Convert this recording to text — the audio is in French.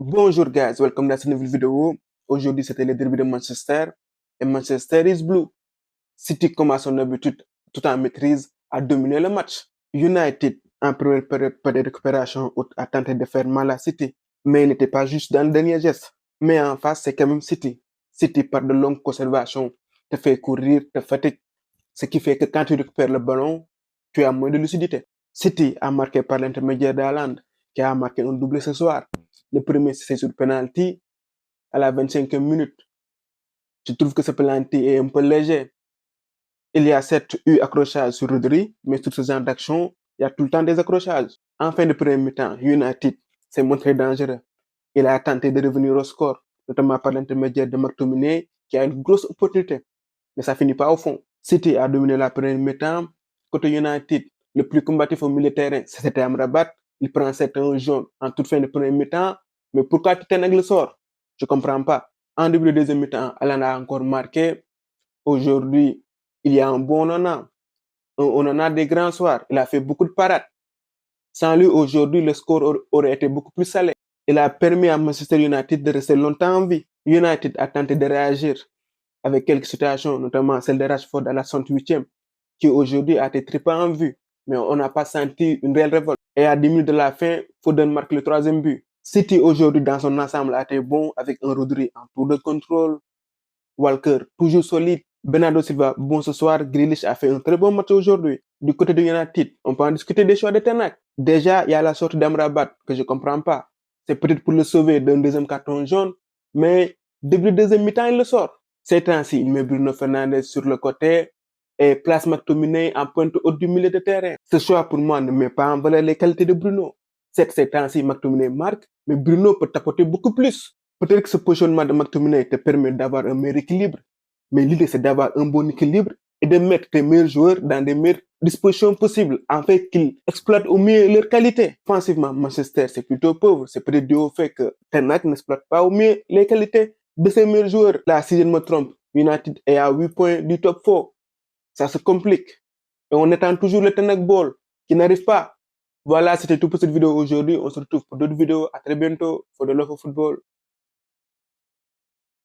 Bonjour guys, welcome to cette nouvelle vidéo. Aujourd'hui, c'était le derby de Manchester et Manchester is blue. City, comme à son habitude, tout en maîtrise, a dominé le match. United, en première période de récupération, a tenté de faire mal à City, mais il n'était pas juste dans le dernier geste. Mais en face, c'est quand même City. City, par de longues conservations, te fait courir, te fatigue, ce qui fait que quand tu récupères le ballon, tu as moins de lucidité. City a marqué par l'intermédiaire d'Haaland, qui a marqué un doublé ce soir. Le premier, c'est sur penalty à la 25e minute. Je trouve que ce penalty est un peu léger. Il y a certes eu accrochage sur Rodri, mais sur ce genre d'action, il y a tout le temps des accrochages. En fin de premier mi-temps, United s'est montré dangereux. Il a tenté de revenir au score, notamment par l'intermédiaire de McTominay, qui a une grosse opportunité. Mais ça finit pas au fond. City a dominé la première mi-temps. Côté United, le plus combatif au milieu de terrain, c'était Amrabat. Il prend 7 jaune en toute fin de premier mi-temps. Mais pourquoi Titenek le sort? Je comprends pas. En début de deuxième mi-temps, Alan a encore marqué. Aujourd'hui, il y a un bon Onana. Un Onana des grands soirs. Il a fait beaucoup de parades. Sans lui, aujourd'hui, le score aurait été beaucoup plus salé. Il a permis à Manchester United de rester longtemps en vie. United a tenté de réagir avec quelques situations, notamment celle de Rashford à la 68e, qui aujourd'hui a été très peu en vue, mais on n'a pas senti une réelle révolte. Et à 10 minutes de la fin, Foden marque le troisième but. City aujourd'hui dans son ensemble a été bon avec un Rodri en tour de contrôle, Walker toujours solide, Bernardo Silva bon ce soir, Grealish a fait un très bon match aujourd'hui. Du côté de United, on peut en discuter des choix de Ten Hag. Déjà, il y a la sortie d'Amrabat que je comprends pas. C'est peut-être pour le sauver d'un deuxième carton jaune, mais début deuxième mi-temps, il le sort. Ces temps-ci, il met Bruno Fernandes sur le côté et place McTominay en pointe haute du milieu de terrain. Ce choix, pour moi, ne met pas en valeur les qualités de Bruno. Certes, ces temps-ci, McTominay marque, mais Bruno peut apporter beaucoup plus. Peut-être que ce positionnement de McTominay te permet d'avoir un meilleur équilibre, mais l'idée, c'est d'avoir un bon équilibre et de mettre tes meilleurs joueurs dans des meilleures dispositions possibles, en fait qu'ils exploitent au mieux leurs qualités. Offensivement, Manchester, c'est plutôt pauvre. C'est peut-être dû au fait que Ten Hag n'exploite pas au mieux les qualités de ses meilleurs joueurs. Là, si je ne me trompe, United est à 8 points du top 4. Ça se complique. Et on attend toujours le Ten Hag Ball qui n'arrive pas. Voilà, c'était tout pour cette vidéo aujourd'hui. On se retrouve pour d'autres vidéos. À très bientôt. For the love of football.